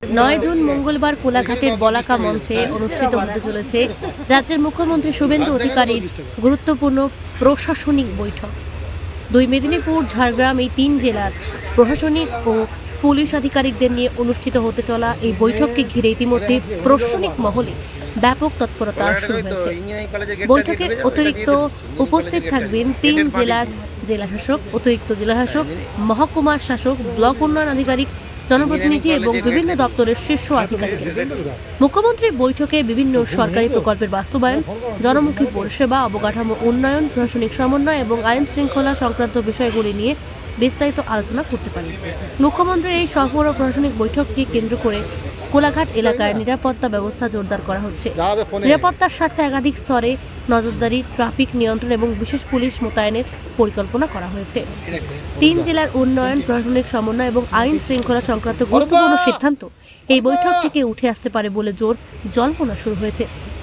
9 June মঙ্গলবার কোলাঘাটের বলাকা মঞ্চে অনুষ্ঠিত হতে চলেছে রাজ্যের মুখ্যমন্ত্রী শুভেন্দু অধিকারীর গুরুত্বপূর্ণ প্রশাসনিক বৈঠক। 2 মেদিনীপুর, ঝাড়গ্রাম এই 3 জেলার প্রশাসনিক ও পুলিশ আধিকারিকদের নিয়ে অনুষ্ঠিত হতে চলা এই বৈঠককে ঘিরে ইতিমধ্যে প্রশাসনিক মহলে ব্যাপক তৎপরতা শুরু হয়েছে। বৈঠকে অতিরিক্ত উপস্থিত থাকবেন 3 জেলার জেলাশাসক, অতিরিক্ত জেলাশাসক, মহকুমা শাসক, ব্লক উন্নয়ন আধিকারিক, জনপ্রতিনিধি এবং বিভিন্ন দপ্তরের শীর্ষ আধিকারিক। মুখ্যমন্ত্রীর বৈঠকে বিভিন্ন সরকারি প্রকল্পের বাস্তবায়ন, জনমুখী পরিষেবা, অবকাঠামো উন্নয়ন, প্রশাসনিক সমন্বয় এবং আইন শৃঙ্খলা সংক্রান্ত বিষয়গুলি নিয়ে বিস্তারিত আলোচনা করতে পারেন। মুখ্যমন্ত্রীর এই সফর ও প্রশাসনিক বৈঠককে কেন্দ্র করে কোলাঘাট এলাকায় নিরাপত্তা ব্যবস্থা জোরদার করা হচ্ছে। নিরাপত্তার স্বার্থে একাধিক স্তরে নজরদারি, ট্রাফিক নিয়ন্ত্রণ এবং বিশেষ পুলিশ মোতায়েনের পরিকল্পনা করা হয়েছে। 3 জেলার উন্নয়ন, প্রশাসনিক সমন্বয় এবং আইন শৃঙ্খলা সংক্রান্ত গুরুত্বপূর্ণ সিদ্ধান্ত এই বৈঠক থেকে উঠে আসতে পারে বলে জল্পনা শুরু হয়েছে।